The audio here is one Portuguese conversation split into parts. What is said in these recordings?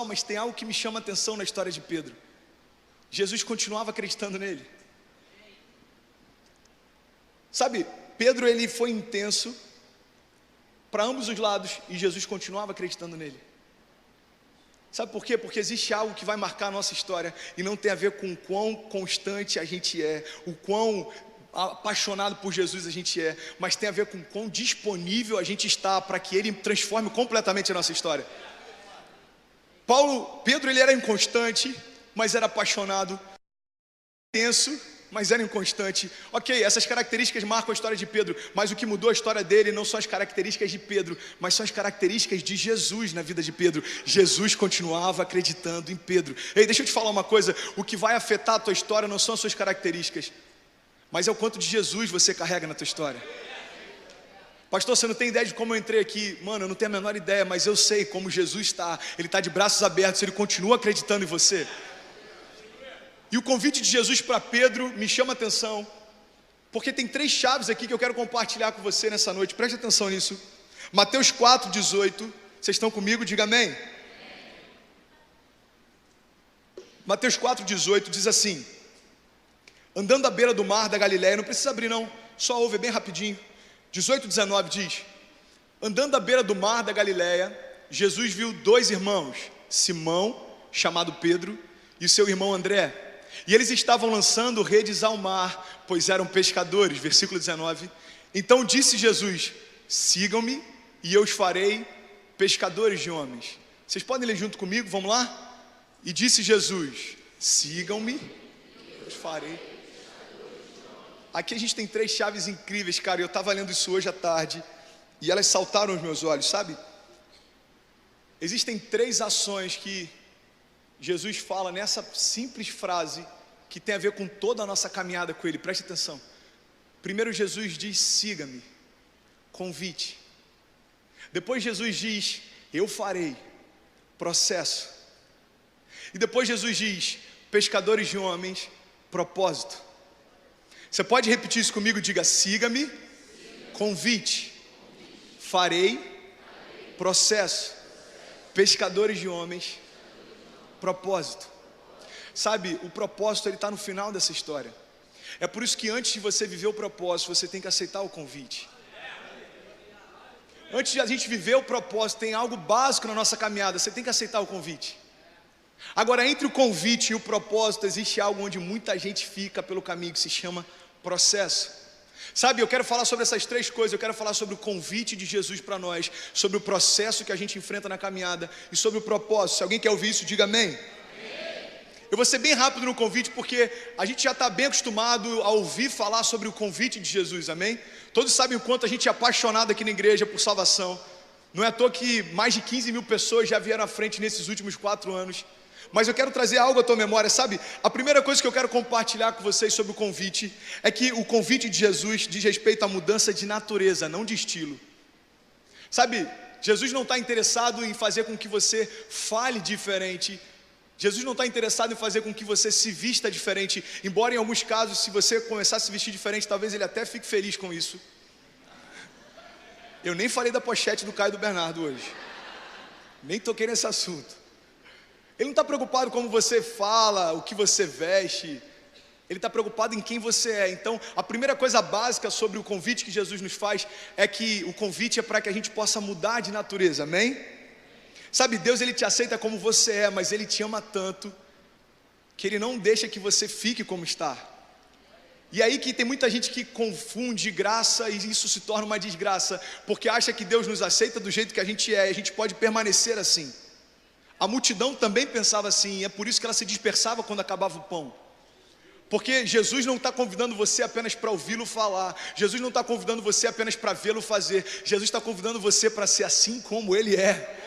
Mas tem algo que me chama a atenção na história de Pedro. Jesus continuava acreditando nele. Sabe, Pedro ele foi intenso para ambos os lados e Jesus continuava acreditando nele. Sabe por quê? Porque existe algo que vai marcar a nossa história e não tem a ver com o quão constante a gente é, o quão apaixonado por Jesus a gente é, mas tem a ver com o quão disponível a gente está para que Ele transforme completamente a nossa história. Pedro ele era inconstante, mas era apaixonado, intenso, mas era inconstante. Ok, essas características marcam a história de Pedro, mas o que mudou a história dele não são as características de Pedro, mas são as características de Jesus na vida de Pedro. Jesus continuava acreditando em Pedro. Ei, deixa eu te falar uma coisa, o que vai afetar a tua história não são as suas características, mas é o quanto de Jesus você carrega na tua história. Pastor, você não tem ideia de como eu entrei aqui. Mano, eu não tenho a menor ideia, mas eu sei como Jesus está. Ele está de braços abertos, Ele continua acreditando em você. E o convite de Jesus para Pedro me chama a atenção, porque tem 3 chaves aqui que eu quero compartilhar com você nessa noite. Preste atenção nisso. Mateus 4:18. Vocês estão comigo? Diga amém. Mateus 4:18 diz assim: andando à beira do mar da Galileia, não precisa abrir não, só ouve bem rapidinho. 18:19 diz: andando à beira do mar da Galileia, Jesus viu 2 irmãos, Simão, chamado Pedro, e seu irmão André. E eles estavam lançando redes ao mar, pois eram pescadores. Versículo 19. Então disse Jesus: sigam-me e eu os farei pescadores de homens. Vocês podem ler junto comigo? Vamos lá? E disse Jesus: sigam-me e eu os farei. Aqui a gente tem 3 chaves incríveis, cara. Eu estava lendo isso hoje à tarde e elas saltaram aos meus olhos, sabe? Existem 3 ações que Jesus fala nessa simples frase que tem a ver com toda a nossa caminhada com Ele. Preste atenção. Primeiro Jesus diz: siga-me, convite. Depois Jesus diz: eu farei, processo. E depois Jesus diz: pescadores de homens, propósito. Você pode repetir isso comigo? Diga: siga-me, convite, farei, processo, pescadores de homens, propósito. Sabe, o propósito ele está no final dessa história. É por isso que antes de você viver o propósito, você tem que aceitar o convite. Antes de a gente viver o propósito, tem algo básico na nossa caminhada, você tem que aceitar o convite. Agora, entre o convite e o propósito, existe algo onde muita gente fica pelo caminho, que se chama processo. Sabe, eu quero falar sobre essas 3 coisas. Eu quero falar sobre o convite de Jesus para nós, sobre o processo que a gente enfrenta na caminhada e sobre o propósito. Se alguém quer ouvir isso, diga amém. Eu vou ser bem rápido no convite, porque a gente já está bem acostumado a ouvir falar sobre o convite de Jesus, amém? Todos sabem o quanto a gente é apaixonado aqui na igreja por salvação. Não é à toa que mais de 15 mil pessoas já vieram à frente nesses últimos 4 anos. Mas eu quero trazer algo à tua memória, sabe? A primeira coisa que eu quero compartilhar com vocês sobre o convite é que o convite de Jesus diz respeito à mudança de natureza, não de estilo. Sabe, Jesus não está interessado em fazer com que você fale diferente. Jesus não está interessado em fazer com que você se vista diferente. Embora em alguns casos, se você começar a se vestir diferente, talvez Ele até fique feliz com isso. Eu nem falei da pochete do Caio e do Bernardo hoje. Nem toquei nesse assunto. Ele não está preocupado com como você fala, o que você veste. Ele está preocupado em quem você é. Então, a primeira coisa básica sobre o convite que Jesus nos faz é que o convite é para que a gente possa mudar de natureza, amém? Sabe, Deus Ele te aceita como você é, mas Ele te ama tanto que Ele não deixa que você fique como está. E aí que tem muita gente que confunde graça e isso se torna uma desgraça, porque acha que Deus nos aceita do jeito que a gente é e a gente pode permanecer assim. A multidão também pensava assim, e é por isso que ela se dispersava quando acabava o pão. Porque Jesus não está convidando você apenas para ouvi-lo falar. Jesus não está convidando você apenas para vê-lo fazer. Jesus está convidando você para ser assim como Ele é.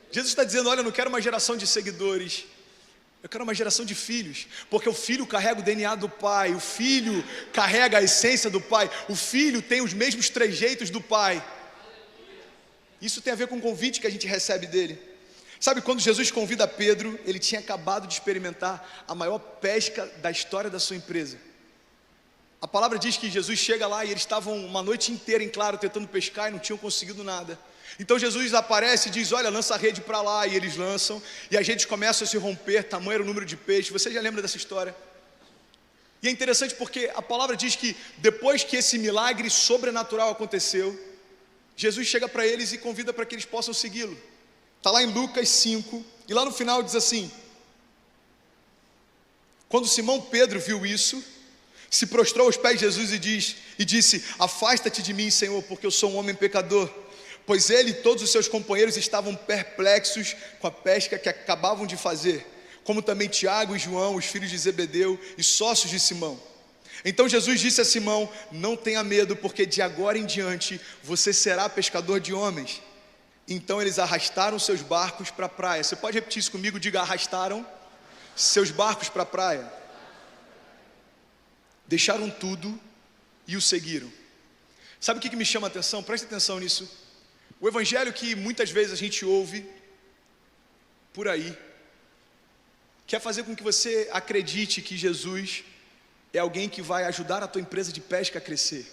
Jesus está dizendo: olha, eu não quero uma geração de seguidores, eu quero uma geração de filhos. Porque o filho carrega o DNA do pai, o filho carrega a essência do pai, o filho tem os mesmos trejeitos do pai. Isso tem a ver com o convite que a gente recebe dele. Sabe, quando Jesus convida Pedro, ele tinha acabado de experimentar a maior pesca da história da sua empresa. A palavra diz que Jesus chega lá e eles estavam uma noite inteira em claro tentando pescar e não tinham conseguido nada. Então Jesus aparece e diz: olha, lança a rede para lá, e eles lançam, e as redes começam a se romper, tamanho era o número de peixes. Você já lembra dessa história? E é interessante porque a palavra diz que depois que esse milagre sobrenatural aconteceu, Jesus chega para eles e convida para que eles possam segui-lo. Está lá em Lucas 5, e lá no final diz assim: quando Simão Pedro viu isso, se prostrou aos pés de Jesus e disse: afasta-te de mim, Senhor, porque eu sou um homem pecador. Pois ele e todos os seus companheiros estavam perplexos com a pesca que acabavam de fazer, como também Tiago e João, os filhos de Zebedeu e sócios de Simão. Então Jesus disse a Simão: não tenha medo, porque de agora em diante você será pescador de homens. Então eles arrastaram seus barcos para a praia. Você pode repetir isso comigo? Diga: arrastaram seus barcos para a praia. Deixaram tudo e o seguiram. Sabe o que me chama a atenção? Preste atenção nisso. O evangelho que muitas vezes a gente ouve por aí quer fazer com que você acredite que Jesus é alguém que vai ajudar a tua empresa de pesca a crescer.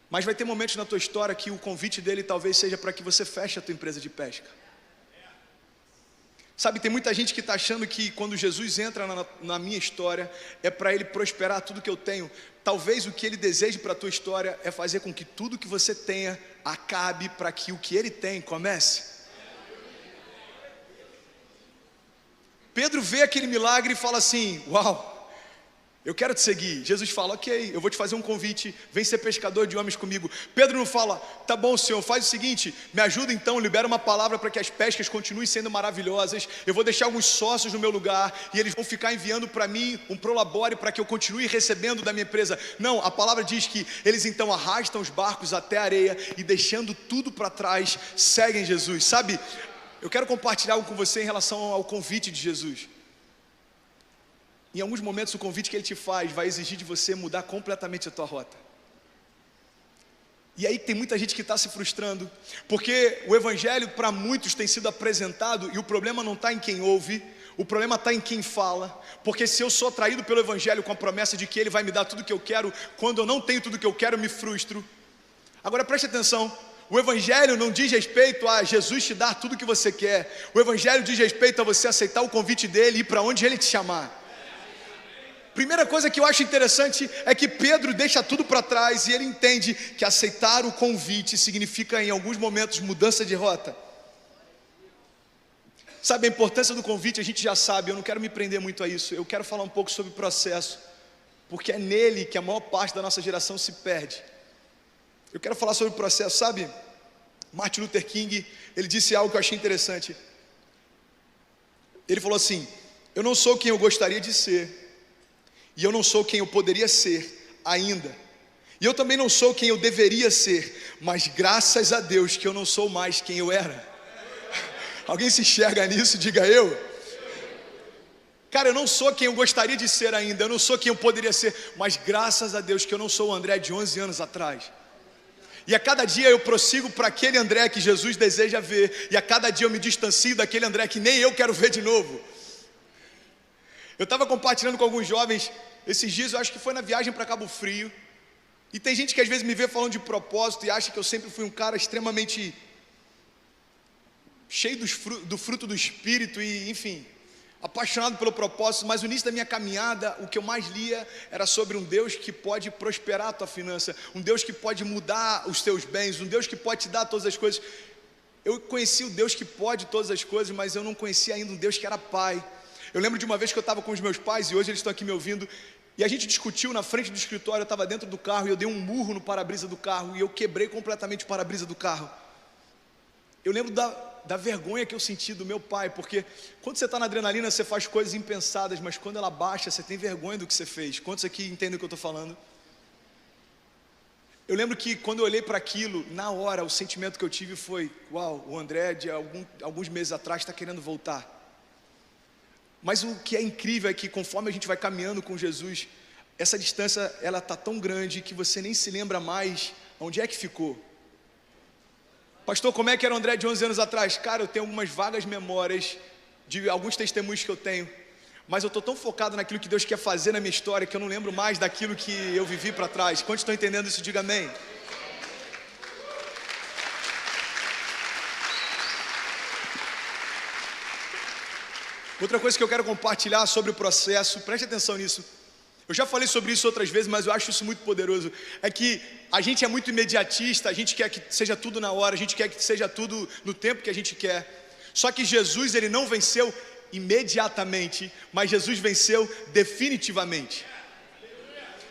Mas vai ter momentos na tua história que o convite dele talvez seja para que você feche a tua empresa de pesca. Sabe, tem muita gente que está achando que quando Jesus entra na minha história é para ele prosperar tudo que eu tenho. Talvez o que ele deseje para a tua história é fazer com que tudo que você tenha acabe para que o que ele tem comece. Pedro vê aquele milagre e fala assim: uau, eu quero te seguir. Jesus fala: ok, eu vou te fazer um convite, vem ser pescador de homens comigo. Pedro não fala: tá bom, Senhor, faz o seguinte, me ajuda então, libera uma palavra para que as pescas continuem sendo maravilhosas, eu vou deixar alguns sócios no meu lugar, e eles vão ficar enviando para mim um prolabore para que eu continue recebendo da minha empresa. Não, a palavra diz que eles então arrastam os barcos até a areia, e deixando tudo para trás, seguem Jesus. Sabe, eu quero compartilhar algo com você em relação ao convite de Jesus. Em alguns momentos o convite que ele te faz vai exigir de você mudar completamente a tua rota. E aí tem muita gente que está se frustrando, porque o evangelho para muitos tem sido apresentado, e o problema não está em quem ouve, o problema está em quem fala. Porque se eu sou atraído pelo evangelho com a promessa de que ele vai me dar tudo o que eu quero, quando eu não tenho tudo o que eu quero, eu me frustro. Agora preste atenção, o evangelho não diz respeito a Jesus te dar tudo o que você quer. O evangelho diz respeito a você aceitar o convite dele e ir para onde ele te chamar. Primeira coisa que eu acho interessante é que Pedro deixa tudo para trás e ele entende que aceitar o convite significa, em alguns momentos, mudança de rota. Sabe, a importância do convite a gente já sabe, eu não quero me prender muito a isso. Eu quero falar um pouco sobre o processo, porque é nele que a maior parte da nossa geração se perde. Eu quero falar sobre o processo, sabe? Martin Luther King, ele disse algo que eu achei interessante. Ele falou assim: eu não sou quem eu gostaria de ser, e eu não sou quem eu poderia ser ainda, e eu também não sou quem eu deveria ser, mas graças a Deus que eu não sou mais quem eu era. Alguém se enxerga nisso? Diga eu. Cara, eu não sou quem eu gostaria de ser ainda, eu não sou quem eu poderia ser, mas graças a Deus que eu não sou o André de 11 anos atrás. E a cada dia eu prossigo para aquele André que Jesus deseja ver, e a cada dia eu me distancio daquele André que nem eu quero ver de novo. Eu estava compartilhando com alguns jovens esses dias, eu acho que foi na viagem para Cabo Frio, e tem gente que às vezes me vê falando de propósito e acha que eu sempre fui um cara extremamente cheio do fruto do Espírito e, enfim, apaixonado pelo propósito. Mas no início da minha caminhada, o que eu mais lia era sobre um Deus que pode prosperar a tua finança, um Deus que pode mudar os teus bens, um Deus que pode te dar todas as coisas. Eu conheci o Deus que pode todas as coisas, mas eu não conhecia ainda um Deus que era Pai. Eu lembro de uma vez que eu estava com os meus pais, e hoje eles estão aqui me ouvindo, e a gente discutiu na frente do escritório. Eu estava dentro do carro e eu dei um murro no para-brisa do carro, e eu quebrei completamente o para-brisa do carro. Eu lembro da vergonha que eu senti do meu pai, porque quando você está na adrenalina você faz coisas impensadas, mas quando ela baixa você tem vergonha do que você fez. Quantos aqui entendem o que eu estou falando? Eu lembro que quando eu olhei para aquilo, na hora o sentimento que eu tive foi: uau, o André de alguns meses atrás está querendo voltar. Mas o que é incrível é que conforme a gente vai caminhando com Jesus, essa distância ela está tão grande que você nem se lembra mais onde é que ficou. Pastor, como é que era o André de 11 anos atrás? Cara, eu tenho algumas vagas memórias de alguns testemunhos que eu tenho, mas eu estou tão focado naquilo que Deus quer fazer na minha história que eu não lembro mais daquilo que eu vivi para trás. Quantos estão entendendo isso? Diga amém. Outra coisa que eu quero compartilhar sobre o processo, preste atenção nisso. Eu já falei sobre isso outras vezes, mas eu acho isso muito poderoso. É que a gente é muito imediatista, a gente quer que seja tudo na hora, a gente quer que seja tudo no tempo que a gente quer. Só que Jesus, ele não venceu imediatamente, mas Jesus venceu definitivamente.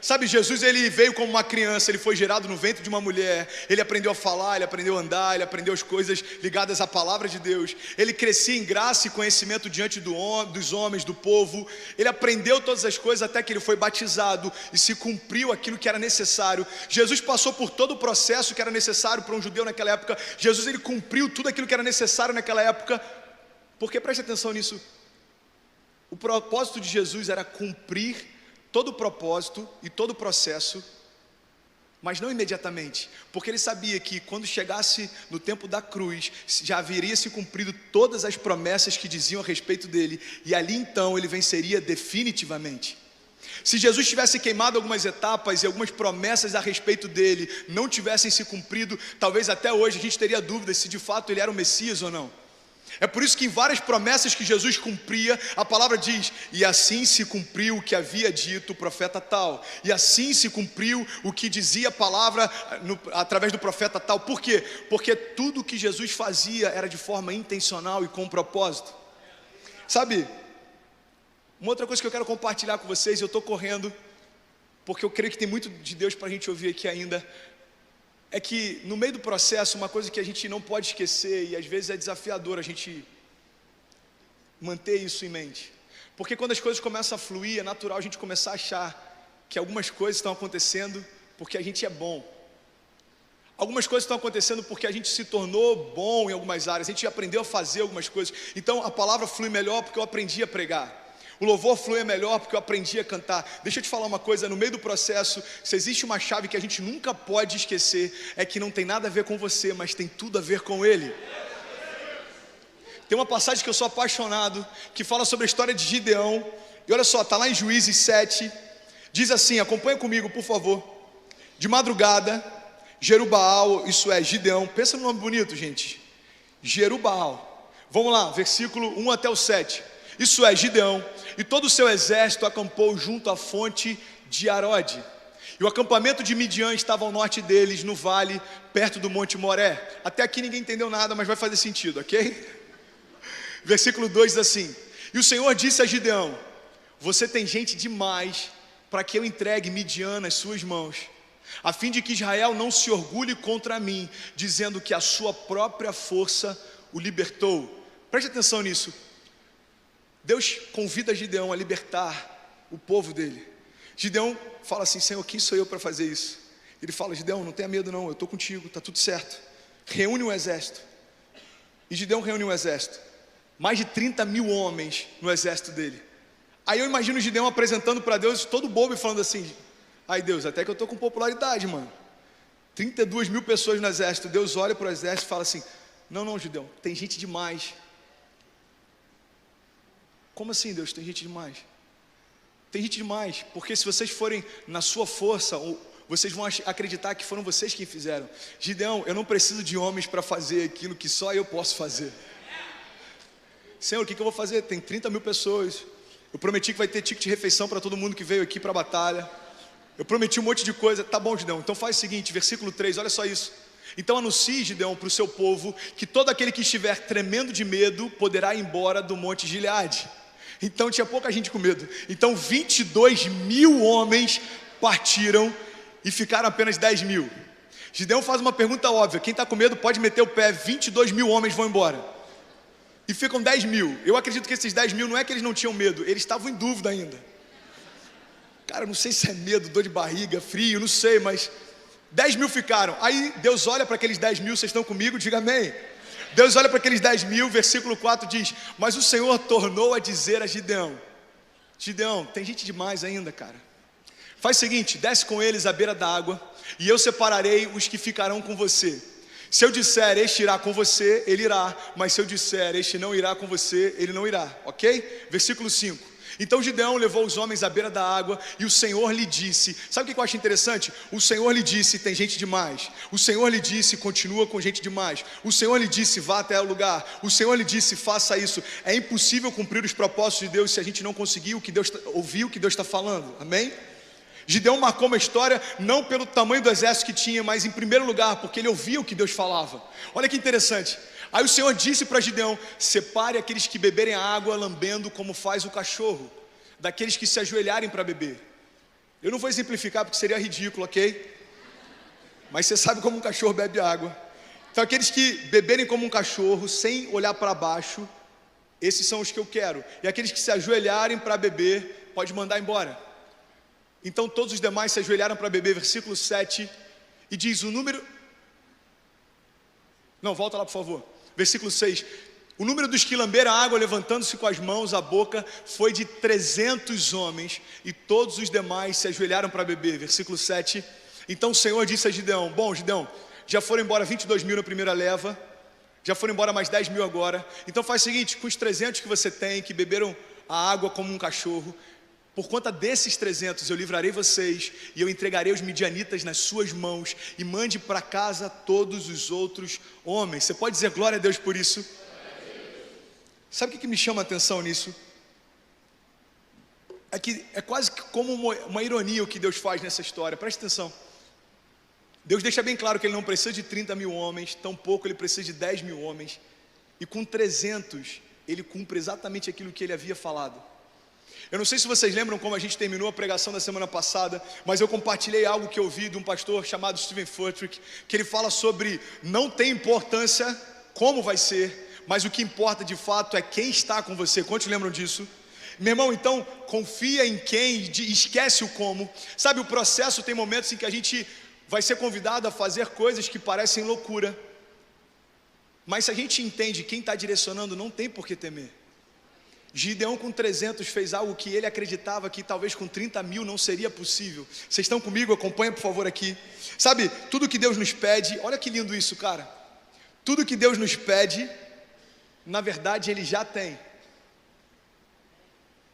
Sabe, Jesus, ele veio como uma criança, ele foi gerado no ventre de uma mulher, ele aprendeu a falar, ele aprendeu a andar, ele aprendeu as coisas ligadas à palavra de Deus, ele crescia em graça e conhecimento diante dos homens, do povo, ele aprendeu todas as coisas até que ele foi batizado e se cumpriu aquilo que era necessário. Jesus passou por todo o processo que era necessário para um judeu naquela época. Jesus, ele cumpriu tudo aquilo que era necessário naquela época, porque preste atenção nisso, o propósito de Jesus era cumprir todo o propósito e todo o processo, mas não imediatamente, porque ele sabia que quando chegasse no tempo da cruz, já haveria se cumprido todas as promessas que diziam a respeito dele, e ali então ele venceria definitivamente. Se Jesus tivesse queimado algumas etapas e algumas promessas a respeito dele não tivessem se cumprido, talvez até hoje a gente teria dúvidas se de fato ele era o Messias ou não. É por isso que em várias promessas que Jesus cumpria, a palavra diz: e assim se cumpriu o que havia dito o profeta tal, e assim se cumpriu o que dizia a palavra através do profeta tal. Por quê? Porque tudo que Jesus fazia era de forma intencional e com propósito. Sabe, uma outra coisa que eu quero compartilhar com vocês, eu estou correndo, porque eu creio que tem muito de Deus para a gente ouvir aqui ainda, é que no meio do processo, uma coisa que a gente não pode esquecer, e às vezes é desafiador a gente manter isso em mente, porque quando as coisas começam a fluir, é natural a gente começar a achar que algumas coisas estão acontecendo porque a gente é bom, algumas coisas estão acontecendo porque a gente se tornou bom em algumas áreas, a gente aprendeu a fazer algumas coisas, então a palavra flui melhor porque eu aprendi a pregar. O louvor flui melhor porque eu aprendi a cantar. Deixa eu te falar uma coisa, no meio do processo, se existe uma chave que a gente nunca pode esquecer, é que não tem nada a ver com você, mas tem tudo a ver com Ele. Tem uma passagem que eu sou apaixonado, que fala sobre a história de Gideão, e olha só, está lá em Juízes 7, diz assim, acompanha comigo por favor. De madrugada, Jerubaal, isso é, Gideão, pensa no nome bonito gente, Jerubaal, vamos lá, versículo 1 até o 7. Isso é, Gideão e todo o seu exército acampou junto à fonte de Arode. E o acampamento de Midian estava ao norte deles, no vale, perto do monte Moré. Até aqui ninguém entendeu nada, mas vai fazer sentido, ok? Versículo 2 diz assim: e o Senhor disse a Gideão: você tem gente demais para que eu entregue Midian nas suas mãos, a fim de que Israel não se orgulhe contra mim, dizendo que a sua própria força o libertou. Preste atenção nisso. Deus convida Gideão a libertar o povo dele. Gideão fala assim: Senhor, quem sou eu para fazer isso? Ele fala: Gideão, não tenha medo não, eu estou contigo, está tudo certo. Reúne um exército. E Gideão reúne um exército, mais de 30 mil homens no exército dele. Aí eu imagino Gideão apresentando para Deus, todo bobo, e falando assim: ai Deus, até que eu estou com popularidade, mano, 32 mil pessoas no exército. Deus olha para o exército e fala assim: não Gideão, tem gente demais. Como assim, Deus, tem gente demais? Tem gente demais, porque se vocês forem na sua força, vocês vão acreditar que foram vocês quem fizeram. Gideão, eu não preciso de homens para fazer aquilo que só eu posso fazer. Senhor, o que eu vou fazer? Tem 30 mil pessoas. Eu prometi que vai ter ticket de refeição para todo mundo que veio aqui para a batalha. Eu prometi um monte de coisa. Tá bom, Gideão, então faz o seguinte, versículo 3, olha só isso. Então anuncie, Gideão, para o seu povo, que todo aquele que estiver tremendo de medo poderá ir embora do monte Gileade. Então tinha pouca gente com medo. Então 22 mil homens partiram e ficaram apenas 10 mil. Gideão faz uma pergunta óbvia: quem está com medo pode meter o pé. 22 mil homens vão embora e ficam 10 mil. Eu acredito que esses 10 mil não é que eles não tinham medo, eles estavam em dúvida ainda. Cara, não sei se é medo, dor de barriga, frio, não sei, mas 10 mil ficaram. Aí Deus olha para aqueles 10 mil, vocês estão comigo? Diga amém. Deus olha para aqueles 10 mil, versículo 4 diz: mas o Senhor tornou a dizer a Gideão: Gideão, tem gente demais ainda, cara. Faz o seguinte, desce com eles à beira da água, e eu separarei os que ficarão com você. Se eu disser, este irá com você, ele irá. Mas se eu disser, este não irá com você, ele não irá, ok? Versículo 5: Então Gideão levou os homens à beira da água e o Senhor lhe disse, sabe o que eu acho interessante? O Senhor lhe disse, tem gente demais. O Senhor lhe disse, continua com gente demais. O Senhor lhe disse, vá até o lugar. O Senhor lhe disse, faça isso. É impossível cumprir os propósitos de Deus se a gente não conseguir ouvir o que Deus está falando, amém? Gideão marcou uma história não pelo tamanho do exército que tinha, mas em primeiro lugar, porque ele ouvia o que Deus falava. Olha que interessante. Aí o Senhor disse para Gideão, separe aqueles que beberem a água lambendo como faz o cachorro, daqueles que se ajoelharem para beber. Eu não vou exemplificar porque seria ridículo, ok? Mas você sabe como um cachorro bebe água. Então aqueles que beberem como um cachorro, sem olhar para baixo, esses são os que eu quero. E aqueles que se ajoelharem para beber, pode mandar embora. Então todos os demais se ajoelharam para beber, versículo 7, e diz o número... Não, volta lá por favor. Versículo 6, o número dos que lamberam a água, levantando-se com as mãos à boca, foi de 300 homens, e todos os demais se ajoelharam para beber. Versículo 7, então o Senhor disse a Gideão, bom Gideão, já foram embora 22 mil na primeira leva, já foram embora mais 10 mil agora, então faz o seguinte, com os 300 que você tem, que beberam a água como um cachorro, por conta desses 300 eu livrarei vocês e eu entregarei os midianitas nas suas mãos e mande para casa todos os outros homens. Você pode dizer glória a Deus por isso? Sabe o que me chama a atenção nisso? É que é quase como uma ironia o que Deus faz nessa história, presta atenção. Deus deixa bem claro que Ele não precisa de 30 mil homens, tampouco Ele precisa de 10 mil homens, e com 300 Ele cumpre exatamente aquilo que Ele havia falado. Eu não sei se vocês lembram como a gente terminou a pregação da semana passada, mas eu compartilhei algo que eu ouvi de um pastor chamado Steven Furtick, que ele fala sobre não tem importância como vai ser, mas o que importa de fato é quem está com você. Quantos lembram disso? Meu irmão, então confia em quem e esquece o como. Sabe, o processo tem momentos em que a gente vai ser convidado a fazer coisas que parecem loucura, mas se a gente entende quem está direcionando, não tem por que temer. Gideão com 300 fez algo que ele acreditava que talvez com 30 mil não seria possível. Vocês estão comigo? Acompanha por favor aqui. Sabe, tudo que Deus nos pede, olha que lindo isso, cara. Tudo que Deus nos pede, na verdade Ele já tem.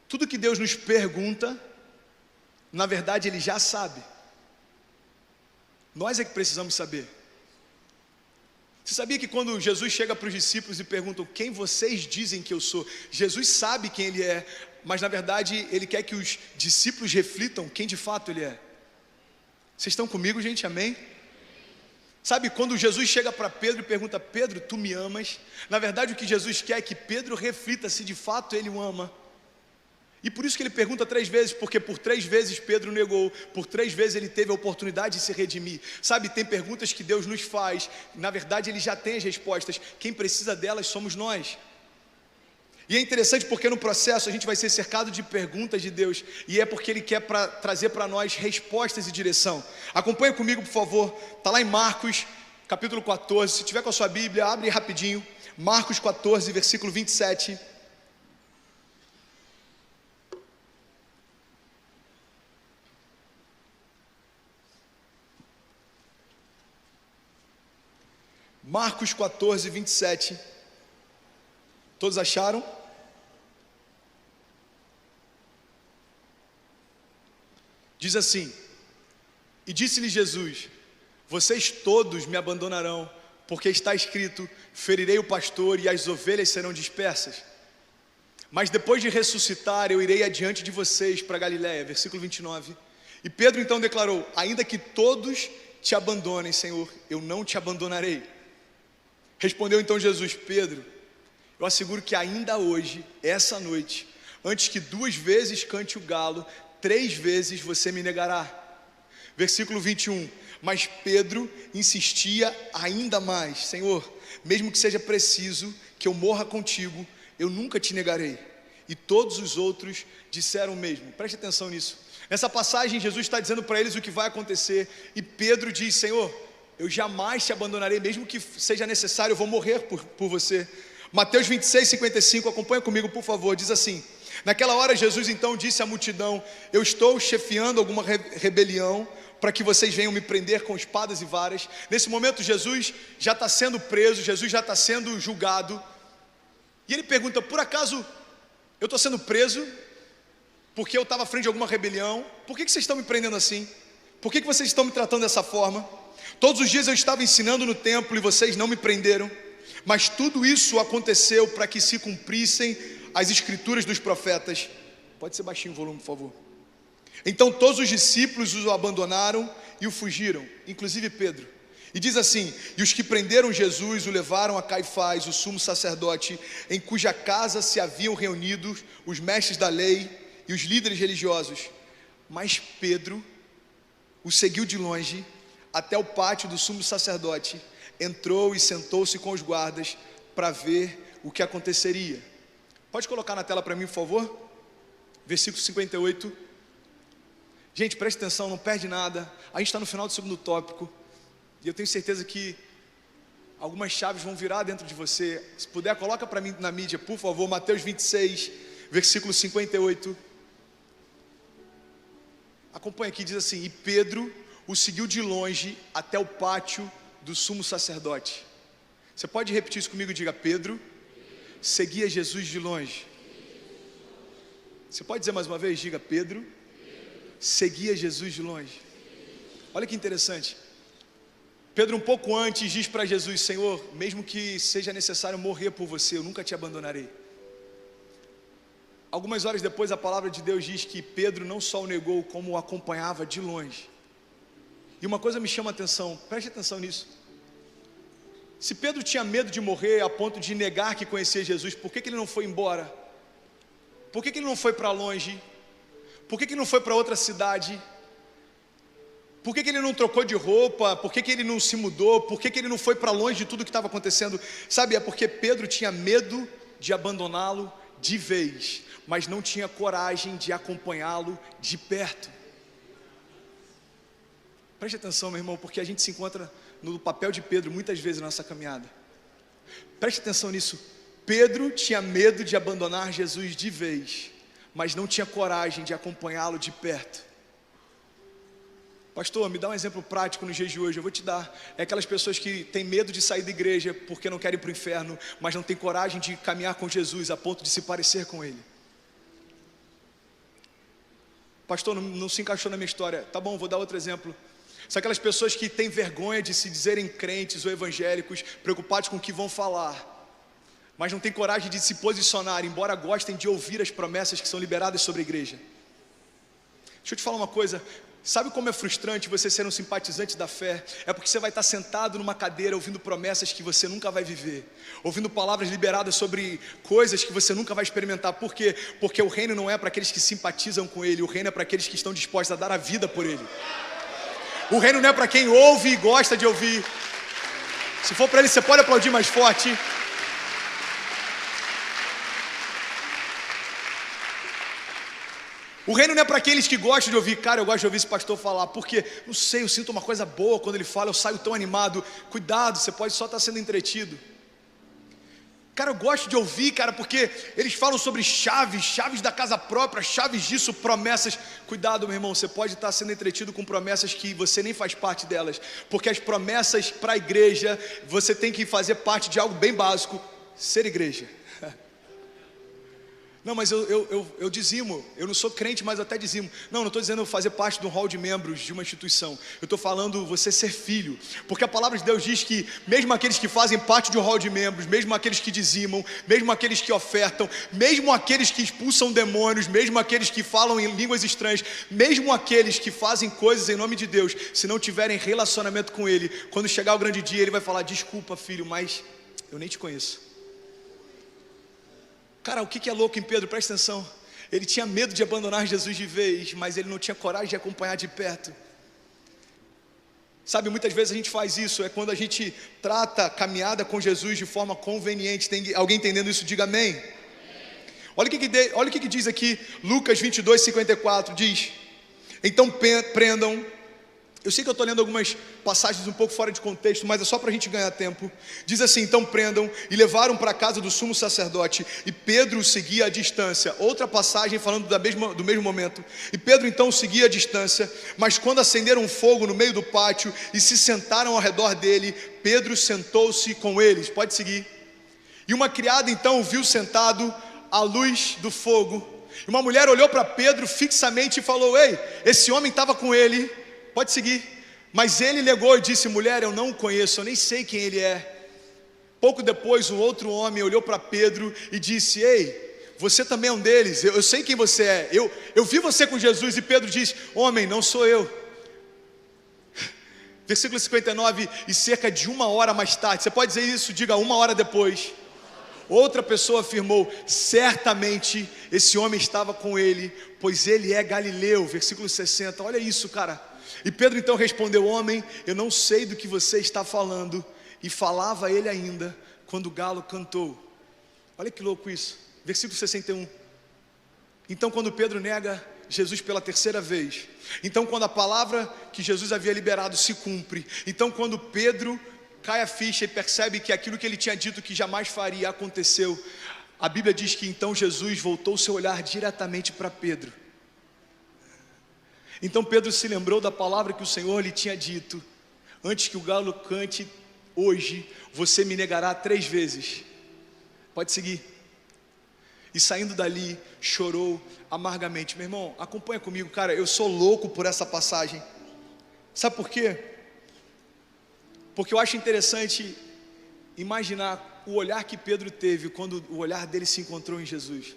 Tudo que Deus nos pergunta, na verdade Ele já sabe. Nós é que precisamos saber. Você sabia que quando Jesus chega para os discípulos e perguntam quem vocês dizem que eu sou, Jesus sabe quem Ele é, mas na verdade Ele quer que os discípulos reflitam quem de fato Ele é. Vocês estão comigo, gente? Amém? Sabe, quando Jesus chega para Pedro e pergunta, Pedro, tu me amas? Na verdade o que Jesus quer é que Pedro reflita se de fato ele o ama. E por isso que ele pergunta 3 vezes, porque por 3 vezes Pedro negou, por 3 vezes ele teve a oportunidade de se redimir. Sabe, tem perguntas que Deus nos faz, na verdade Ele já tem as respostas, quem precisa delas somos nós. E é interessante porque no processo a gente vai ser cercado de perguntas de Deus, e é porque Ele quer trazer para nós respostas e direção. Acompanha comigo por favor, está lá em Marcos, capítulo 14, se tiver com a sua Bíblia, abre rapidinho, Marcos 14, versículo 27. Marcos 14, 27. Todos acharam? Diz assim: e disse-lhe Jesus, vocês todos me abandonarão, porque está escrito, ferirei o pastor e as ovelhas serão dispersas. Mas depois de ressuscitar, eu irei adiante de vocês para Galiléia. Versículo 29. E Pedro então declarou, ainda que todos te abandonem, Senhor, eu não te abandonarei. Respondeu então Jesus, Pedro, eu asseguro que ainda hoje, essa noite, antes que 2 vezes cante o galo, 3 vezes você me negará. Versículo 21, mas Pedro insistia ainda mais, Senhor, mesmo que seja preciso que eu morra contigo, eu nunca te negarei. E todos os outros disseram o mesmo. Preste atenção nisso. Nessa passagem Jesus está dizendo para eles o que vai acontecer, e Pedro diz, Senhor, eu jamais te abandonarei, mesmo que seja necessário, eu vou morrer por você. Mateus 26, 55, acompanha comigo por favor, diz assim, naquela hora Jesus então disse à multidão, eu estou chefiando alguma rebelião, para que vocês venham me prender com espadas e varas. Nesse momento Jesus já está sendo preso, Jesus já está sendo julgado, e ele pergunta, por acaso eu estou sendo preso? porque eu estava à frente de alguma rebelião. Por que vocês estão me prendendo assim? Por que vocês estão me tratando dessa forma? Todos os dias eu estava ensinando no templo e vocês não me prenderam. Mas tudo isso aconteceu para que se cumprissem as escrituras dos profetas. Pode ser baixinho o volume, por favor. Então todos os discípulos o abandonaram e o fugiram, inclusive Pedro. E diz assim: e os que prenderam Jesus o levaram a Caifás, o sumo sacerdote, em cuja casa se haviam reunido os mestres da lei e os líderes religiosos. Mas Pedro o seguiu de longe até o pátio do sumo sacerdote, entrou e sentou-se com os guardas para ver o que aconteceria. Pode colocar na tela para mim, por favor? Versículo 58. Gente, preste atenção, não perde nada. A gente está no final do segundo tópico e eu tenho certeza que algumas chaves vão virar dentro de você. Se puder, coloca para mim na mídia, por favor, Mateus 26, versículo 58. Acompanha aqui, diz assim: e Pedro o seguiu de longe até o pátio do sumo sacerdote. Você pode repetir isso comigo? Diga: Pedro seguia Jesus de longe. Você pode dizer mais uma vez? Diga: Pedro seguia Jesus de longe. Olha que interessante. Pedro, um pouco antes, diz para Jesus: Senhor, mesmo que seja necessário morrer por você, eu nunca te abandonarei. Algumas horas depois, a palavra de Deus diz que Pedro não só o negou, como o acompanhava de longe. E uma coisa me chama a atenção, preste atenção nisso. Se Pedro tinha medo de morrer a ponto de negar que conhecia Jesus, por que ele não foi embora? Por que ele não foi para longe? Por que ele não foi para outra cidade? Por que ele não trocou de roupa? Por que ele não se mudou? Por que ele não foi para longe de tudo que estava acontecendo? Sabe, é porque Pedro tinha medo de abandoná-lo de vez, mas não tinha coragem de acompanhá-lo de perto. Preste atenção, meu irmão, porque a gente se encontra no papel de Pedro muitas vezes na nossa caminhada. Preste atenção nisso. Pedro tinha medo de abandonar Jesus de vez, mas não tinha coragem de acompanhá-lo de perto. Pastor, me dá um exemplo prático nos dias de hoje. Eu vou te dar. É aquelas pessoas que têm medo de sair da igreja porque não querem ir para o inferno, mas não têm coragem de caminhar com Jesus a ponto de se parecer com Ele. Pastor, não se encaixou na minha história. Tá bom, vou dar outro exemplo. São aquelas pessoas que têm vergonha de se dizerem crentes ou evangélicos, preocupados com o que vão falar, mas não têm coragem de se posicionar, embora gostem de ouvir as promessas que são liberadas sobre a igreja. Deixa eu te falar uma coisa. Sabe como é frustrante você ser um simpatizante da fé? É porque você vai estar sentado numa cadeira ouvindo promessas que você nunca vai viver, ouvindo palavras liberadas sobre coisas que você nunca vai experimentar. Por quê? Porque o reino não é para aqueles que simpatizam com Ele, o reino é para aqueles que estão dispostos a dar a vida por Ele. O reino não é para quem ouve e gosta de ouvir. Se for para Ele, você pode aplaudir mais forte. O reino não é para aqueles que gostam de ouvir. Cara, eu gosto de ouvir esse pastor falar, porque, não sei, eu sinto uma coisa boa quando ele fala, eu saio tão animado. Cuidado, você pode só estar sendo entretido. Cara, eu gosto de ouvir, cara, porque eles falam sobre chaves da casa própria, chaves disso, promessas. Cuidado, meu irmão, você pode estar sendo entretido com promessas que você nem faz parte delas, porque as promessas para a igreja, você tem que fazer parte de algo bem básico: ser igreja. Não, mas eu dizimo, eu não sou crente, mas até dizimo. Não estou dizendo eu fazer parte de um hall de membros de uma instituição. Eu estou falando você ser filho, porque a palavra de Deus diz que mesmo aqueles que fazem parte de um hall de membros, mesmo aqueles que dizimam, mesmo aqueles que ofertam, mesmo aqueles que expulsam demônios, mesmo aqueles que falam em línguas estranhas, mesmo aqueles que fazem coisas em nome de Deus, se não tiverem relacionamento com Ele, quando chegar o grande dia, Ele vai falar: desculpa, filho, mas eu nem te conheço. Cara, o que é louco em Pedro? Presta atenção. Ele tinha medo de abandonar Jesus de vez, mas ele não tinha coragem de acompanhar de perto. Sabe, muitas vezes a gente faz isso. É quando a gente trata a caminhada com Jesus de forma conveniente. Tem alguém entendendo isso? Diga amém. Olha o que diz aqui Lucas 22, 54. Diz: então prendam. Eu sei que eu estou lendo algumas passagens um pouco fora de contexto, mas é só para a gente ganhar tempo. Diz assim: então prendam, e levaram para a casa do sumo sacerdote, e Pedro o seguia à distância. Outra passagem falando do mesmo momento. E Pedro então o seguia à distância, mas quando acenderam um fogo no meio do pátio e se sentaram ao redor dele, Pedro sentou-se com eles. Pode seguir. E uma criada então o viu sentado à luz do fogo, Uma mulher olhou para Pedro fixamente e falou: ei, esse homem estava com ele, pode seguir. Mas ele negou e disse: mulher, eu não o conheço, eu nem sei quem ele é. Pouco depois, um outro homem olhou para Pedro e disse: ei, você também é um deles, eu sei quem você é, eu vi você com Jesus. E Pedro disse: homem, não sou eu. Versículo 59, e cerca de 1 hora mais tarde, você pode dizer isso, diga 1 hora depois, outra pessoa afirmou: certamente esse homem estava com ele, pois ele é galileu. Versículo 60, olha isso, cara. E Pedro então respondeu: homem, eu não sei do que você está falando. E falava ele ainda, quando o galo cantou. Olha que louco isso. Versículo 61. Então quando Pedro nega Jesus pela terceira vez, então quando a palavra que Jesus havia liberado se cumpre, então quando Pedro cai a ficha e percebe que aquilo que ele tinha dito que jamais faria aconteceu, a Bíblia diz que então Jesus voltou seu olhar diretamente para Pedro. Então Pedro se lembrou da palavra que o Senhor lhe tinha dito: antes que o galo cante, hoje você me negará 3 vezes. Pode seguir. E saindo dali, chorou amargamente. Meu irmão, acompanha comigo, cara, eu sou louco por essa passagem. Sabe por quê? Porque eu acho interessante imaginar o olhar que Pedro teve quando o olhar dele se encontrou em Jesus.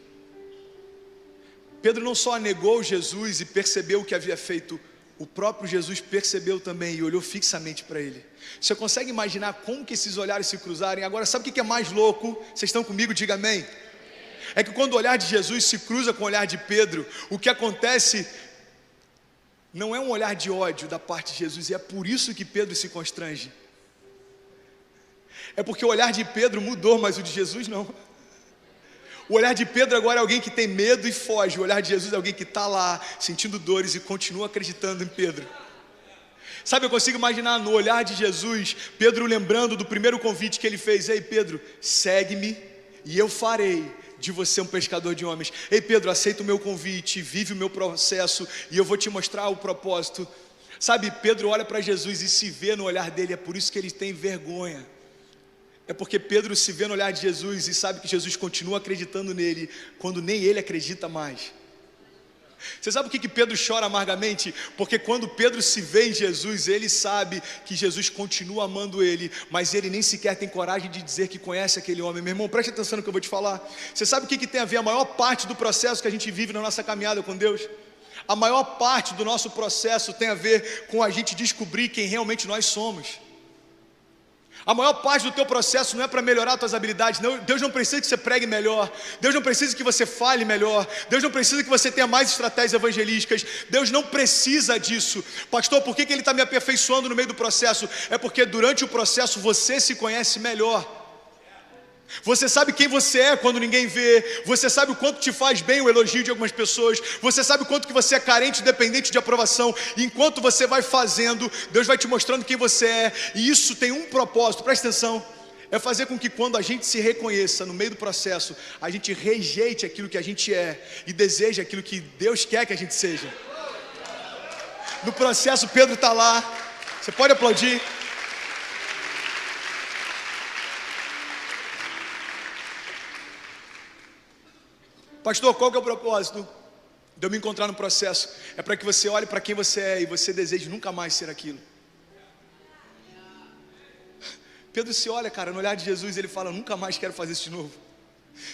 Pedro não só negou Jesus e percebeu o que havia feito, o próprio Jesus percebeu também e olhou fixamente para ele. Você consegue imaginar como que esses olhares se cruzarem? Agora, sabe o que é mais louco? Vocês estão comigo? Diga amém. É que quando o olhar de Jesus se cruza com o olhar de Pedro, o que acontece não é um olhar de ódio da parte de Jesus, e é por isso que Pedro se constrange. É porque o olhar de Pedro mudou, mas o de Jesus não. O olhar de Pedro agora é alguém que tem medo e foge. O olhar de Jesus é alguém que está lá, sentindo dores e continua acreditando em Pedro. Sabe, eu consigo imaginar no olhar de Jesus, Pedro lembrando do primeiro convite que ele fez: ei Pedro, segue-me e eu farei de você um pescador de homens. Ei Pedro, aceita o meu convite, vive o meu processo e eu vou te mostrar o propósito. Sabe, Pedro olha para Jesus e se vê no olhar dele, é por isso que ele tem vergonha. É porque Pedro se vê no olhar de Jesus e sabe que Jesus continua acreditando nele, quando nem ele acredita mais. Você sabe por que Pedro chora amargamente? Porque quando Pedro se vê em Jesus, ele sabe que Jesus continua amando ele, mas ele nem sequer tem coragem de dizer que conhece aquele homem. Meu irmão, preste atenção no que eu vou te falar. Você sabe o que tem a ver a maior parte do processo que a gente vive na nossa caminhada com Deus? A maior parte do nosso processo tem a ver com a gente descobrir quem realmente nós somos. A maior parte do teu processo não é para melhorar as tuas habilidades, não. Deus não precisa que você pregue melhor, Deus não precisa que você fale melhor, Deus não precisa que você tenha mais estratégias evangelísticas, Deus não precisa disso. Pastor, por que Ele está me aperfeiçoando no meio do processo? É porque durante o processo você se conhece melhor. Você sabe quem você é quando ninguém vê. Você sabe o quanto te faz bem o elogio de algumas pessoas. Você sabe o quanto que você é carente, dependente de aprovação. E enquanto você vai fazendo, Deus vai te mostrando quem você é. E isso tem um propósito, presta atenção: é fazer com que quando a gente se reconheça no meio do processo, a gente rejeite aquilo que a gente é e deseje aquilo que Deus quer que a gente seja. No processo Pedro está lá. Você pode aplaudir. Pastor, qual que é o propósito de eu me encontrar no processo? É para que você olhe para quem você é e você deseje nunca mais ser aquilo. Pedro se olha, cara, no olhar de Jesus, ele fala: nunca mais quero fazer isso de novo.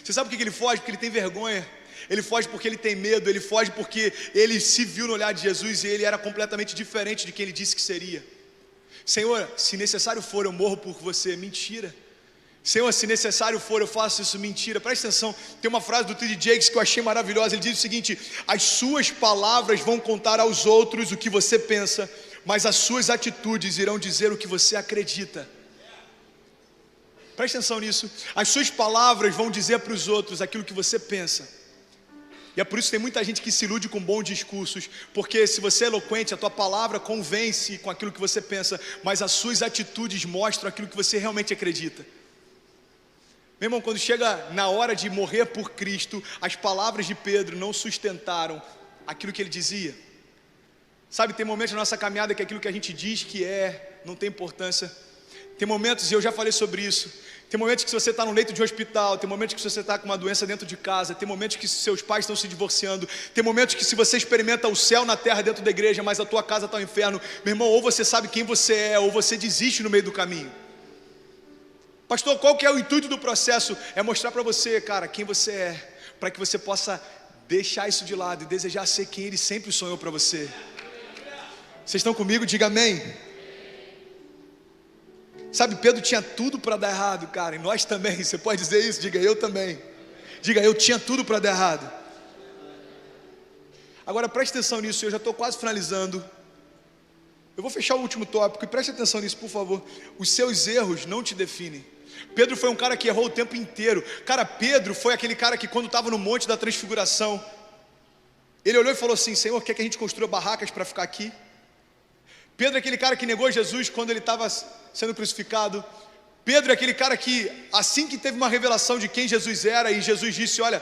Você sabe por que ele foge? Porque ele tem vergonha. Ele foge porque ele tem medo. Ele foge porque ele se viu no olhar de Jesus e ele era completamente diferente de quem ele disse que seria. Senhor, se necessário for, eu morro por você. Mentira. Senhor, se necessário for, eu faço isso. Mentira. Presta atenção, tem uma frase do T.D. Jakes que eu achei maravilhosa. Ele diz o seguinte: as suas palavras vão contar aos outros o que você pensa, mas as suas atitudes irão dizer o que você acredita. Presta atenção nisso. As suas palavras vão dizer para os outros aquilo que você pensa. E é por isso que tem muita gente que se ilude com bons discursos, porque se você é eloquente, a tua palavra convence com aquilo que você pensa, mas as suas atitudes mostram aquilo que você realmente acredita. Meu irmão, quando chega na hora de morrer por Cristo, as palavras de Pedro não sustentaram aquilo que ele dizia. Sabe, tem momentos na nossa caminhada que aquilo que a gente diz que é, não tem importância. Tem momentos, e eu já falei sobre isso, tem momentos que você está no leito de hospital, tem momentos que você está com uma doença dentro de casa, tem momentos que seus pais estão se divorciando, tem momentos que se você experimenta o céu na terra dentro da igreja, mas a tua casa está no inferno, meu irmão, ou você sabe quem você é, ou você desiste no meio do caminho. Pastor, qual que é o intuito do processo? É mostrar para você, cara, quem você é, para que você possa deixar isso de lado e desejar ser quem Ele sempre sonhou para você. Vocês estão comigo? Diga amém. Sabe, Pedro tinha tudo para dar errado, cara, e nós também. Você pode dizer isso? Diga, eu também. Diga, eu tinha tudo para dar errado. Agora preste atenção nisso, eu já estou quase finalizando. Eu vou fechar o último tópico e preste atenção nisso, por favor. Os seus erros não te definem. Pedro foi um cara que errou o tempo inteiro. Cara, Pedro foi aquele cara que quando estava no Monte da Transfiguração, ele olhou e falou assim: Senhor, quer que a gente construa barracas para ficar aqui? Pedro é aquele cara que negou Jesus quando ele estava sendo crucificado. Pedro é aquele cara que, assim que teve uma revelação de quem Jesus era, e Jesus disse: olha,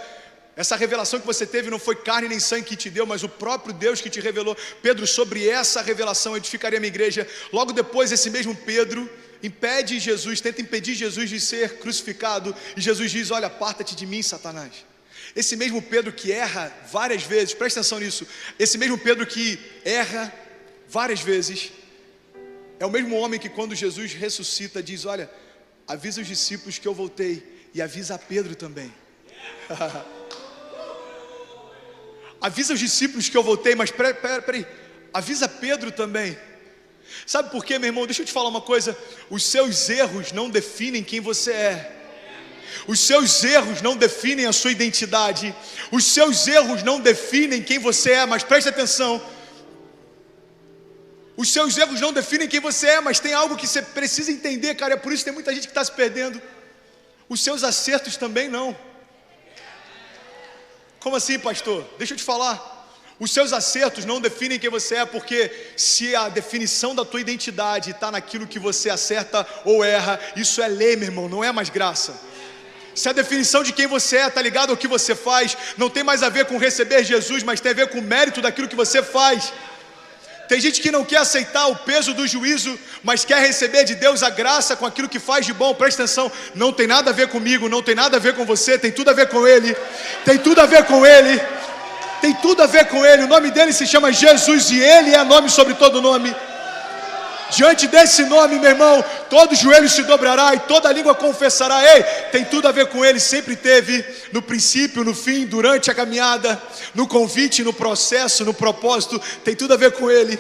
essa revelação que você teve não foi carne nem sangue que te deu, mas o próprio Deus que te revelou. Pedro, sobre essa revelação edificaria a minha igreja. Logo depois, esse mesmo Pedro impede Jesus, tenta impedir Jesus de ser crucificado, e Jesus diz: olha, aparta-te de mim, Satanás. Esse mesmo Pedro que erra várias vezes, presta atenção nisso, esse mesmo Pedro que erra várias vezes, é o mesmo homem que quando Jesus ressuscita diz: olha, avisa os discípulos que eu voltei, e avisa a Pedro também. Avisa os discípulos que eu voltei, mas peraí, avisa Pedro também. Sabe por quê, meu irmão? Deixa eu te falar uma coisa: os seus erros não definem quem você é. Os seus erros não definem a sua identidade. Os seus erros não definem quem você é, mas preste atenção. Os seus erros não definem quem você é, mas tem algo que você precisa entender, cara. É por isso que tem muita gente que está se perdendo. Os seus acertos também não. Como assim, pastor? Deixa eu te falar. Os seus acertos não definem quem você é, porque se a definição da tua identidade está naquilo que você acerta ou erra, isso é lei, meu irmão, não é mais graça. Se a definição de quem você é está ligado ao que você faz, não tem mais a ver com receber Jesus, mas tem a ver com o mérito daquilo que você faz. Tem gente que não quer aceitar o peso do juízo, mas quer receber de Deus a graça com aquilo que faz de bom. Presta atenção, não tem nada a ver comigo, não tem nada a ver com você, tem tudo a ver com Ele. Tem tudo a ver com Ele. Tem tudo a ver com Ele. O nome dele se chama Jesus e Ele é nome sobre todo nome. Diante desse nome, meu irmão, todo joelho se dobrará e toda língua confessará. Ei, tem tudo a ver com Ele, sempre teve, no princípio, no fim, durante a caminhada, no convite, no processo, no propósito, tem tudo a ver com Ele.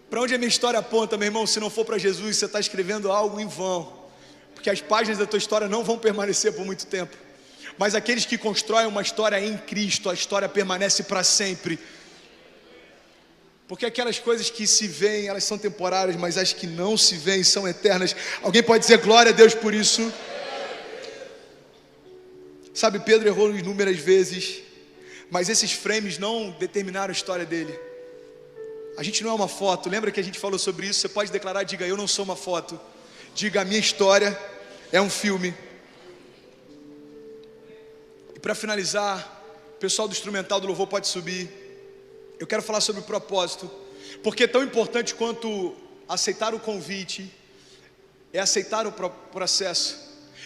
Para onde a minha história aponta, meu irmão? Se não for para Jesus, você está escrevendo algo em vão, porque as páginas da tua história não vão permanecer por muito tempo, mas aqueles que constroem uma história em Cristo, a história permanece para sempre. Porque aquelas coisas que se veem, elas são temporárias, mas as que não se veem são eternas. Alguém pode dizer glória a Deus por isso? Sabe, Pedro errou inúmeras vezes, mas esses frames não determinaram a história dele. A gente não é uma foto, lembra que a gente falou sobre isso? Você pode declarar, diga, eu não sou uma foto. Diga, a minha história é um filme. E para finalizar, o pessoal do instrumental do louvor pode subir. Eu quero falar sobre o propósito, porque é tão importante quanto aceitar o convite, é aceitar o processo,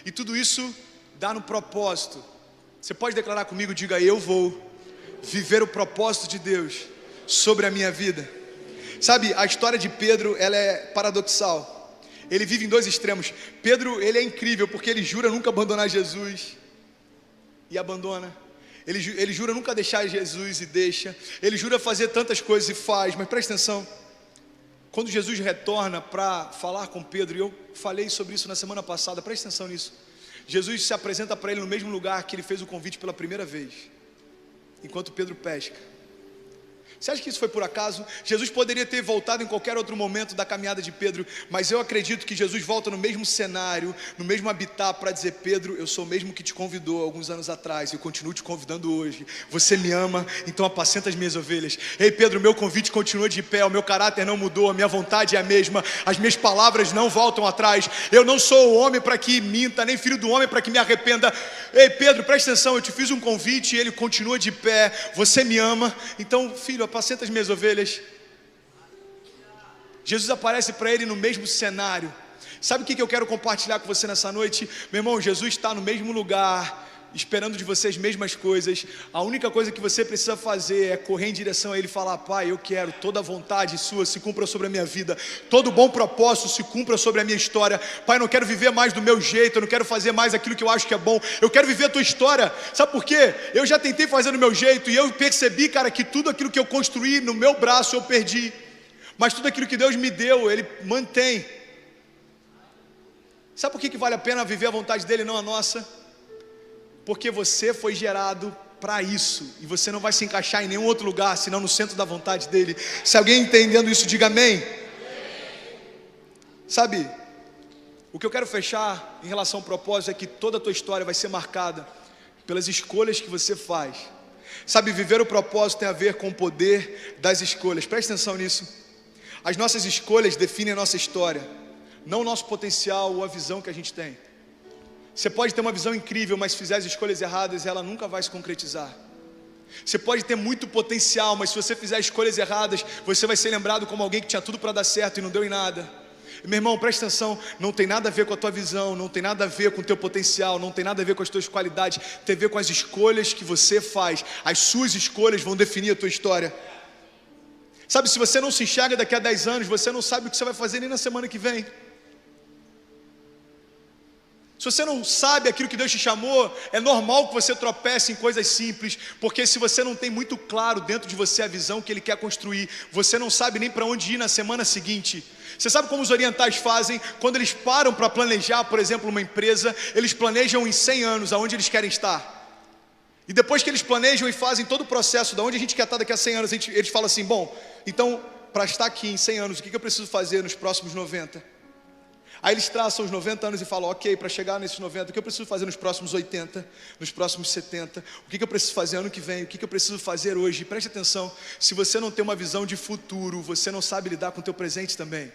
e tudo isso dá no propósito. Você pode declarar comigo, diga, eu vou viver o propósito de Deus sobre a minha vida. Sabe, a história de Pedro, ela é paradoxal, ele vive em dois extremos. Pedro, ele é incrível, porque ele jura nunca abandonar Jesus, e abandona. Ele jura nunca deixar Jesus e deixa. Ele jura fazer tantas coisas e faz. Mas presta atenção, quando Jesus retorna para falar com Pedro, e eu falei sobre isso na semana passada, presta atenção nisso. Jesus se apresenta para ele no mesmo lugar que ele fez o convite pela primeira vez, enquanto Pedro pesca. Você acha que isso foi por acaso? Jesus poderia ter voltado em qualquer outro momento da caminhada de Pedro, mas eu acredito que Jesus volta no mesmo cenário, no mesmo habitat, para dizer, Pedro, eu sou o mesmo que te convidou alguns anos atrás, e eu continuo te convidando hoje. Você me ama, então apacenta as minhas ovelhas. Ei, Pedro, meu convite continua de pé, o meu caráter não mudou, a minha vontade é a mesma, as minhas palavras não voltam atrás. Eu não sou o homem para que minta, nem filho do homem para que me arrependa. Ei, Pedro, presta atenção, eu te fiz um convite e ele continua de pé. Você me ama, então, filho, apacenta as minhas ovelhas. Jesus aparece para ele no mesmo cenário. Sabe o que eu quero compartilhar com você nessa noite? Meu irmão, Jesus está no mesmo lugar, esperando de você as mesmas coisas. A única coisa que você precisa fazer é correr em direção a Ele e falar: Pai, eu quero, toda a vontade sua se cumpra sobre a minha vida, todo bom propósito se cumpra sobre a minha história. Pai, eu não quero viver mais do meu jeito, eu não quero fazer mais aquilo que eu acho que é bom, eu quero viver a tua história. Sabe por quê? Eu já tentei fazer do meu jeito e eu percebi, cara, que tudo aquilo que eu construí no meu braço eu perdi, mas tudo aquilo que Deus me deu, Ele mantém. Sabe por que vale a pena viver a vontade dEle e não a nossa? Porque você foi gerado para isso, e você não vai se encaixar em nenhum outro lugar, senão no centro da vontade dEle. Se alguém entendendo isso, diga amém. Sabe, o que eu quero fechar em relação ao propósito é que toda a tua história vai ser marcada pelas escolhas que você faz. Sabe, viver o propósito tem a ver com o poder das escolhas. Preste atenção nisso. As nossas escolhas definem a nossa história, não o nosso potencial ou a visão que a gente tem. Você pode ter uma visão incrível, mas se fizer as escolhas erradas, ela nunca vai se concretizar. Você pode ter muito potencial, mas se você fizer escolhas erradas, você vai ser lembrado como alguém que tinha tudo para dar certo e não deu em nada. E, meu irmão, presta atenção, não tem nada a ver com a tua visão, não tem nada a ver com o teu potencial, não tem nada a ver com as tuas qualidades, tem a ver com as escolhas que você faz. As suas escolhas vão definir a tua história. Sabe, se você não se enxerga daqui a 10 anos, você não sabe o que você vai fazer nem na semana que vem. Se você não sabe aquilo que Deus te chamou, é normal que você tropece em coisas simples, porque se você não tem muito claro dentro de você a visão que Ele quer construir, você não sabe nem para onde ir na semana seguinte. Você sabe como os orientais fazem? Quando eles param para planejar, por exemplo, uma empresa, eles planejam em 100 anos aonde eles querem estar. E depois que eles planejam e fazem todo o processo de onde a gente quer estar daqui a 100 anos, eles falam assim: bom, então para estar aqui em 100 anos, o que eu preciso fazer nos próximos 90? Aí eles traçam os 90 anos e falam: ok, para chegar nesses 90, o que eu preciso fazer nos próximos 80, nos próximos 70, o que eu preciso fazer ano que vem, o que eu preciso fazer hoje? Preste atenção, se você não tem uma visão de futuro, você não sabe lidar com o teu presente também.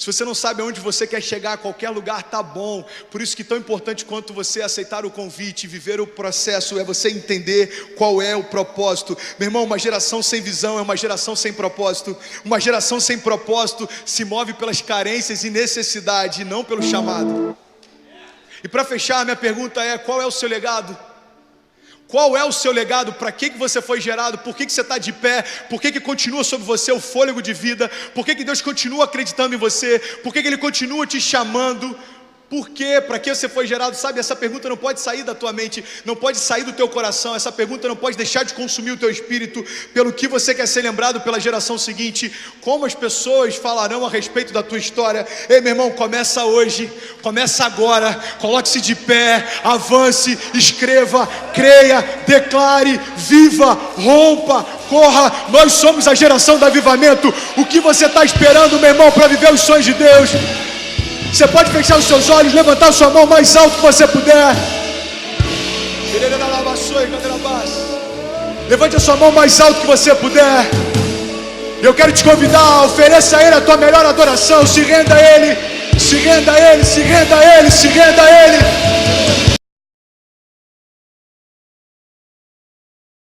Se você não sabe aonde você quer chegar, qualquer lugar tá bom. Por isso que tão importante quanto você aceitar o convite, viver o processo, é você entender qual é o propósito. Meu irmão, uma geração sem visão é uma geração sem propósito. Uma geração sem propósito se move pelas carências e necessidade, não pelo chamado. E para fechar, minha pergunta é: qual é o seu legado? Qual é o seu legado? Para que você foi gerado? Por que você está de pé? Por que continua sobre você o fôlego de vida? Por que Deus continua acreditando em você? Por que Ele continua te chamando? Por quê? Para que você foi gerado? Sabe, essa pergunta não pode sair da tua mente, não pode sair do teu coração. Essa pergunta não pode deixar de consumir o teu espírito. Pelo que você quer ser lembrado pela geração seguinte? Como as pessoas falarão a respeito da tua história? Ei, meu irmão, começa hoje, começa agora. Coloque-se de pé, avance, escreva, creia, declare, viva, rompa, corra. Nós somos a geração do avivamento. O que você está esperando, meu irmão, para viver os sonhos de Deus? Você pode fechar os seus olhos, levantar a sua mão mais alto que você puder. Levante a sua mão mais alto que você puder. Eu quero te convidar, ofereça a Ele a tua melhor adoração. Se renda a Ele, se renda a Ele, se renda a Ele, se renda a Ele.